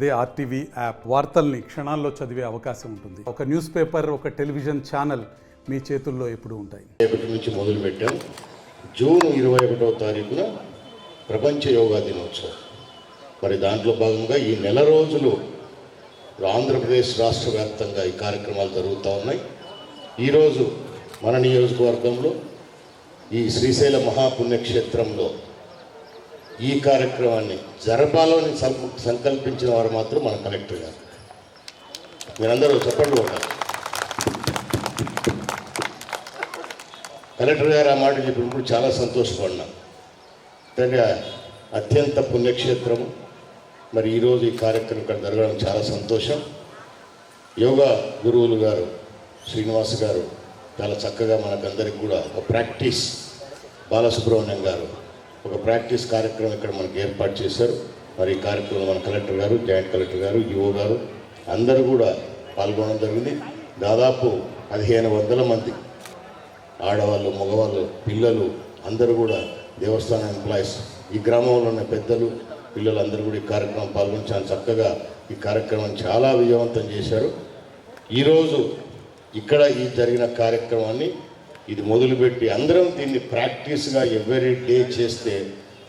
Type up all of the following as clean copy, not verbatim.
అదే RTV app వార్తల్ని క్షణాల్లో చదివే అవకాశం ఉంటుంది. ఒక న్యూస్ పేపర్, ఒక టెలివిజన్ ఛానల్ మీ చేతుల్లో ఎప్పుడూ ఉంటాయి. నుంచి మొదలు పెట్టాం. జూన్ 21వ తారీఖున ప్రపంచ యోగా దినోత్సవం. మరి దాంట్లో భాగంగా ఈ నెల రోజులు ఆంధ్రప్రదేశ్ రాష్ట్ర వ్యాప్తంగా ఈ కార్యక్రమాలు జరుగుతూ ఉన్నాయి. ఈరోజు మన నియోజకవర్గంలో ఈ శ్రీశైల మహాపుణ్యక్షేత్రంలో ఈ కార్యక్రమాన్ని జరపాలని సంకల్పించిన వారు మాత్రం మన కలెక్టర్ గారు. మీరందరూ చెప్పండి. కొట్టాలి. కలెక్టర్ గారు ఆ మాట చెప్పినప్పుడు చాలా సంతోషపడినా. అంటే అత్యంత పుణ్యక్షేత్రము. మరి ఈరోజు ఈ కార్యక్రమం ఇక్కడ జరగడం చాలా సంతోషం. యోగా గురువులు గారు శ్రీనివాస్ గారు చాలా చక్కగా మనకందరికి కూడా ఒక ప్రాక్టీస్, బాలసుబ్రహ్మణ్యం గారు ఒక ప్రాక్టీస్ కార్యక్రమం ఇక్కడ మనకు ఏర్పాటు చేశారు. మరి ఈ కార్యక్రమంలో మన కలెక్టర్ గారు, జాయింట్ కలెక్టర్ గారు, ఈఓ గారు అందరూ కూడా పాల్గొనడం జరిగింది. దాదాపు 1500 మంది ఆడవాళ్ళు, మగవాళ్ళు, పిల్లలు అందరూ కూడా దేవస్థానం ఎంప్లాయీస్, ఈ గ్రామంలో ఉన్న పెద్దలు, పిల్లలు అందరూ కూడా ఈ కార్యక్రమం పాల్గొని చాలా చక్కగా ఈ కార్యక్రమం చాలా విజయవంతం చేశారు. ఈరోజు ఇక్కడ ఈ జరిగిన కార్యక్రమాన్ని ఇది మొదలుపెట్టి అందరం దీన్ని ప్రాక్టీస్గా ఎవ్రీ డే చేస్తే,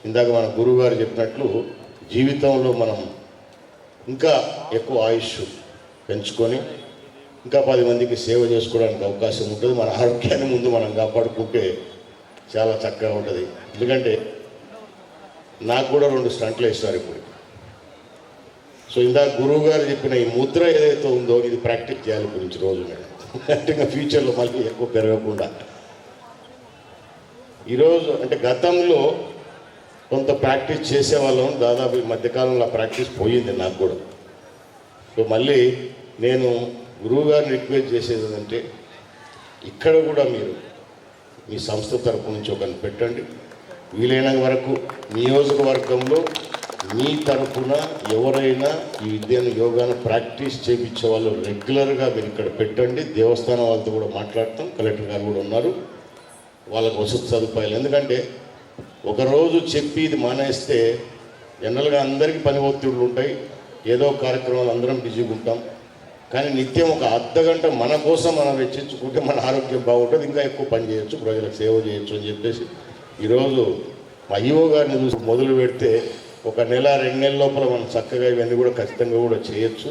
ఇందాక మన గురువు గారు చెప్పినట్లు జీవితంలో మనం ఇంకా ఎక్కువ ఆయుష్ పెంచుకొని ఇంకా 10 మందికి సేవ చేసుకోవడానికి అవకాశం ఉంటుంది. మన ఆరోగ్యాన్ని ముందు మనం కాపాడుకుంటే చాలా చక్కగా ఉంటుంది. ఎందుకంటే నాకు కూడా 2 స్టంట్లు వేస్తారు ఇప్పుడు. సో ఇందాక గురువు గారు చెప్పిన ఈ ముద్ర ఏదైతే ఉందో ఇది ప్రాక్టీస్ చేయాలి గురించి రోజు మేడం, అంటే ఇంకా ఫ్యూచర్లో మళ్ళీ ఎక్కువ పెరగకుండా. ఈరోజు అంటే గతంలో కొంత ప్రాక్టీస్ చేసేవాళ్ళం, దాదాపు ఈ మధ్యకాలంలో ఆ ప్రాక్టీస్ పోయింది నాకు కూడా. సో మళ్ళీ నేను గురువు గారిని రిక్వెస్ట్ చేసేది ఏంటంటే ఇక్కడ కూడా మీరు మీ సంస్థ తరపు నుంచి ఒకరిని పెట్టండి. వీలైన వరకు నియోజకవర్గంలో మీ తరఫున ఎవరైనా ఈ విద్యను, యోగాను ప్రాక్టీస్ చేయించే వాళ్ళు రెగ్యులర్గా మీరు ఇక్కడ పెట్టండి. దేవస్థానం వాళ్ళతో కూడా మాట్లాడతాం, కలెక్టర్ గారు కూడా ఉన్నారు, వాళ్ళకు వసతి సదుపాయాలు. ఎందుకంటే ఒకరోజు చెప్పి ఇది మానేస్తే జనరల్గా అందరికీ పని ఒత్తిడులు ఉంటాయి, ఏదో కార్యక్రమాలు అందరం బిజీగా ఉంటాం. కానీ నిత్యం ఒక అర్ధగంట మన కోసం మనం వెచ్చించుకుంటే మన ఆరోగ్యం బాగుంటుంది, ఇంకా ఎక్కువ పని చేయొచ్చు, ప్రజలకు సేవ చేయొచ్చు అని చెప్పేసి ఈరోజు మా ఈఓ గారిని చూసి మొదలు పెడితే 1 నెల 2 నెలల లోపల మనం చక్కగా ఇవన్నీ కూడా ఖచ్చితంగా కూడా చేయొచ్చు.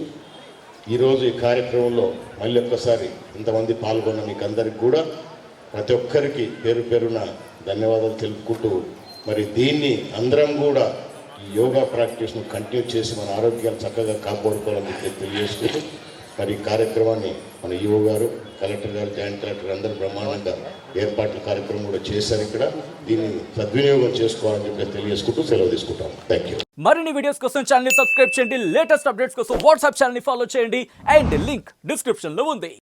ఈరోజు ఈ కార్యక్రమంలో మళ్ళీ ఒక్కసారి ఇంతమంది పాల్గొన్న మీకు అందరికి కూడా ప్రతి ఒక్కరికి పేరు పేరున ధన్యవాదాలు తెలుపుకుంటూ, మరి దీన్ని అందరం కూడా ఈ యోగా ప్రాక్టీస్ను కంటిన్యూ చేసి మన ఆరోగ్యాలు చక్కగా కాపాడుకోవాలని తెలియజేసుకుంటూ, మరి ఈ కార్యక్రమాన్ని మన ఈఓ గారు, కలెక్టర్ గారు, జాయింట్ కలెక్టర్ అందరూ బ్రహ్మాండంగా ఏర్పాట్ల కార్యక్రమం కూడా చేశారు. ఇక్కడ దీన్ని సద్వినియోగం చేసుకోవాలని చెప్పి తెలియజేసుకుంటూ సెలవు తీసుకుంటాం. Thank you. మరిన్ని వీడియోస్ కోసం ఛానల్ ని సబ్స్క్రైబ్ చేయండి, లేటెస్ట్ అప్డేట్స్ కోసం వాట్సాప్ ఛానల్ ని ఫాలో చేయండి, అండ్ లింక్ డిస్క్రిప్షన్ లో ఉంది.